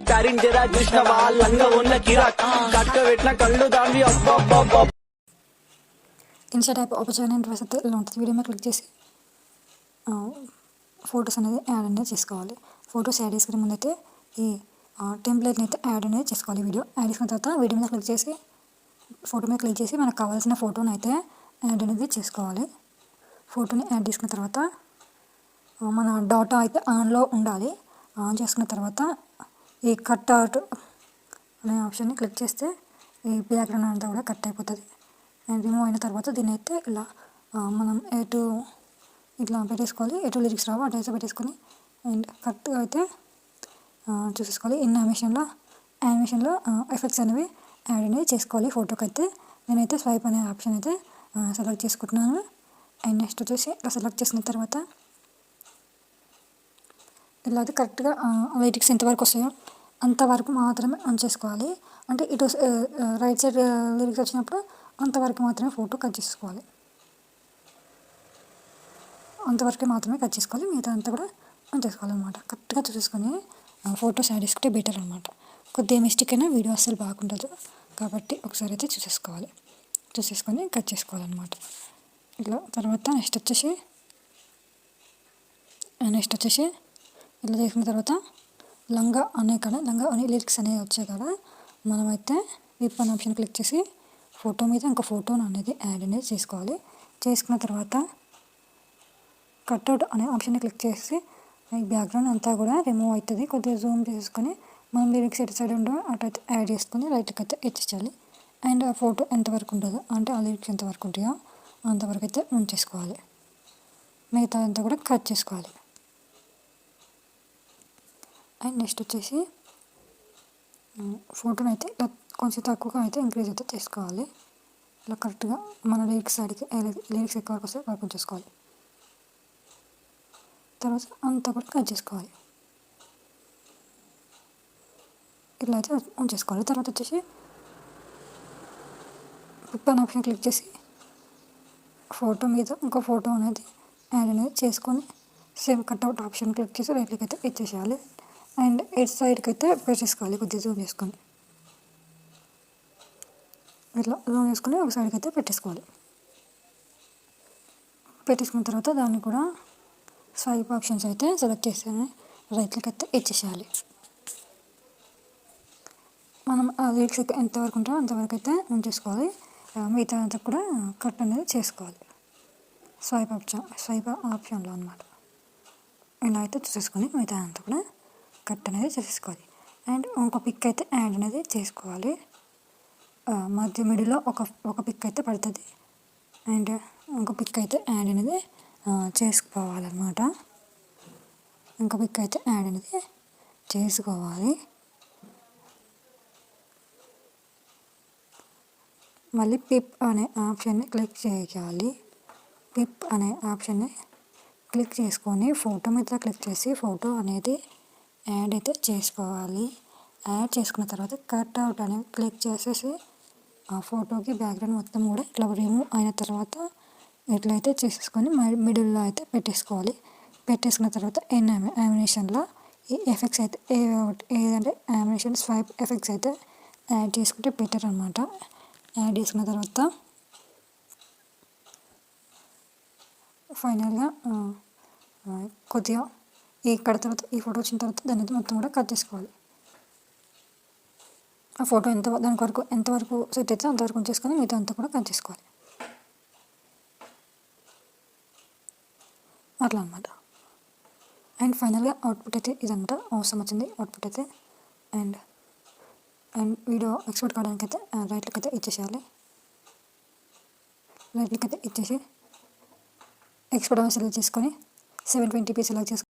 కరింజరా చూసిన వాళ్ళంగా ఉన్న కిరాక్ కట్ట పెట్టిన కళ్ళు దాన్ని ఇన్స్టా యాప్ ఓపెన్ చేయడానికి ప్రెస్ అయితే ఇలా ఉంటుంది. వీడియో మీద క్లిక్ చేసి ఫొటోస్ అనేది యాడ్ అనేది చేసుకోవాలి. ఫొటోస్ యాడ్ చేసుకునే ముందు అయితే ఈ టెంప్లెట్ని అయితే యాడ్ అనేది చేసుకోవాలి. వీడియో యాడ్ చేసుకున్న తర్వాత వీడియో మీద క్లిక్ చేసి ఫోటో మీద క్లిక్ చేసి మనకు కావాల్సిన ఫోటోని అయితే యాడ్ అనేది చేసుకోవాలి. ఫోటోని యాడ్ చేసుకున్న తర్వాత మన డాటా అయితే ఆన్లో ఉండాలి. ఆన్ చేసుకున్న తర్వాత ఈ కట్ అవుట్ అనే ఆప్షన్ని క్లిక్ చేస్తే ఈ బ్యాక్గ్రౌండ్ అంతా కూడా కట్ అయిపోతుంది. అండ్ రిమూవ్ అయిన తర్వాత దీన్ని అయితే ఇలా మనం ఎటు ఇట్లా పెట్టేసుకోవాలి. ఎటు లిరిక్స్ రావో అటు అయితే పెట్టేసుకొని అండ్ కరెక్ట్గా అయితే చూసేసుకోవాలి. యానిమేషన్లో ఎఫెక్ట్స్ అనేవి యాడ్ అనేది చేసుకోవాలి. ఫోటోకి అయితే నేనైతే స్వైప్ అనే ఆప్షన్ అయితే సెలెక్ట్ చేసుకుంటున్నాను. అండ్ నెక్స్ట్ వచ్చేసి ఇలా సెలెక్ట్ చేసిన తర్వాత ఇలా అయితే కరెక్ట్గా లిరిక్స్ ఎంతవరకు వస్తాయో అంతవరకు మాత్రమే ఆన్ చేసుకోవాలి. అంటే ఇటు రైట్ సైడ్ లిరిక్స్ వచ్చినప్పుడు అంతవరకు మాత్రమే ఫోటో కట్ చేసుకోవాలి. అంతవరకే మాత్రమే కట్ చేసుకోవాలి. మిగతా అంతా కూడా ఆన్ చేసుకోవాలన్నమాట. కరెక్ట్గా చూసేసుకొని ఫొటోస్ యాడ్ చేసుకుంటే బెటర్ అనమాట. కొద్దిగా మిస్టేక్ అయినా వీడియో అస్సలు బాగుండదు. కాబట్టి ఒకసారి అయితే చూసేసుకొని కట్ చేసుకోవాలన్నమాట. ఇట్లా తర్వాత నెక్స్ట్ వచ్చేసి ఇలా చేసుకున్న తర్వాత లంగా అనే లిరిక్స్ అనేవి వచ్చాయి కదా, మనమైతే విప్ అనే ఆప్షన్ క్లిక్ చేసి ఫోటో మీద ఇంకో ఫోటోను అనేది యాడ్ అనేది చేసుకోవాలి. చేసుకున్న తర్వాత కట్అవుట్ అనే ఆప్షన్ని క్లిక్ చేసి ఈ బ్యాక్గ్రౌండ్ అంతా కూడా రిమూవ్ అవుతుంది. కొద్దిగా జూమ్ చేసుకొని మనం లిరిక్స్ ఎటు సైడ్ ఉండో అటు అయితే యాడ్ చేసుకొని రైట్కి అయితే ఇచ్చేయాలి. అండ్ ఆ ఫోటో ఎంతవరకు ఉంటుందో అంటే ఆ లిరిక్స్ ఎంతవరకు ఉంటాయో అంతవరకు అయితే ఉంచేసుకోవాలి. మిగతా అంతా కూడా కట్ చేసుకోవాలి. అండ్ నెక్స్ట్ వచ్చేసి ఫోటోని అయితే ఇలా కొంచెం తక్కువగా అయితే ఇంక్రీజ్ అయితే చేసుకోవాలి. ఇలా కరెక్ట్గా మన లిరిక్స్ సైడ్కి లిరిక్స్ ఎక్కువ వరకు వస్తే వరకు ఉంచేసుకోవాలి. తర్వాత అంతా కూడా కట్ చేసుకోవాలి. ఇట్లా అయితే ఉంచేసుకోవాలి. తర్వాత వచ్చేసి పిక్ అనే ఆప్షన్ క్లిక్ చేసి ఫోటో మీద ఇంకో ఫోటో అనేది యాడ్ అనేది చేసుకొని సేవ్ కట్అవుట్ ఆప్షన్ క్లిక్ చేసి రైట్కి అయితే ఇచ్చేసేయాలి. అండ్ ఎయిట్ సైడ్కి అయితే పెట్టేసుకోవాలి. కొద్దిగా జూమ్ చేసుకొని ఇట్లా జూమ్ చేసుకొని ఒక సైడ్కి అయితే పెట్టేసుకోవాలి. పెట్టేసుకున్న తర్వాత దాన్ని కూడా స్వైప్ ఆప్షన్స్ అయితే సెలెక్ట్ చేసి రైట్కి అయితే ఇచ్చేసేయాలి. మనం ఆ లిరిక్స్ ఎంతవరకు ఉంటుందో అంతవరకు అయితే ఉంచేసుకోవాలి. మిగతా అంతా కూడా కట్ అనేది చేసుకోవాలి స్వైప్ ఆప్షన్లో అనమాట. ఇలా అయితే చూసేసుకొని మిగతా అంతా కూడా కట్ అనేది చేసేసుకోవాలి. అండ్ ఇంకో పిక్ అయితే యాడ్ అనేది చేసుకోవాలి. మధ్య మిడిల్లో ఒక పిక్ అయితే పడుతుంది. అండ్ ఇంకో పిక్ అయితే యాడ్ అనేది చేసుకోవాలన్నమాట. ఇంకో పిక్ అయితే యాడ్ అనేది చేసుకోవాలి. మళ్ళీ పిప్ అనే ఆప్షన్ని క్లిక్ చేయాలి. పిప్ అనే ఆప్షన్ని క్లిక్ చేసుకొని ఫోటో మీద క్లిక్ చేసి ఫోటో అనేది యాడ్ అయితే చేసుకోవాలి. యాడ్ చేసుకున్న తర్వాత కట్ అవుట్ అనేది క్లిక్ చేసేసి ఆ ఫోటోకి బ్యాక్గ్రౌండ్ మొత్తం కూడా ఇట్లా రిమూవ్ అయిన తర్వాత ఎట్లయితే చేసేసుకొని మిడిల్లో అయితే పెట్టేసుకోవాలి. పెట్టేసుకున్న తర్వాత యానిమేషన్లో ఈ ఎఫెక్ట్స్ అయితే ఏదంటే యానిమేషన్ స్వైప్ ఎఫెక్ట్స్ అయితే యాడ్ చేసుకుంటే బెటర్ అనమాట. యాడ్ చేసుకున్న తర్వాత ఫైనల్గా కొద్దిగా ఇక్కడ తర్వాత ఈ ఫోటో వచ్చిన తర్వాత దాని అయితే మొత్తం కూడా కట్ చేసుకోవాలి. ఆ ఫోటో ఎంతవరకు సెట్ అయితే అంతవరకు ఉంచేసుకొని మిగతా అంతా కూడా కట్ చేసుకోవాలి. అట్లా అనమాట. అండ్ ఫైనల్గా అవుట్పుట్ అయితే ఇదంతా అవసరం వచ్చింది అవుట్పుట్ అయితే. అండ్ వీడియో ఎక్స్పోర్ట్ కావడానికి అయితే రైట్లకి అయితే ఇచ్చేసేయాలి. రైట్లకి అయితే ఇచ్చేసి ఎక్స్పోర్ట్ సెలెక్ట్ చేసుకొని 720p సెలెక్ట్ చేసుకొని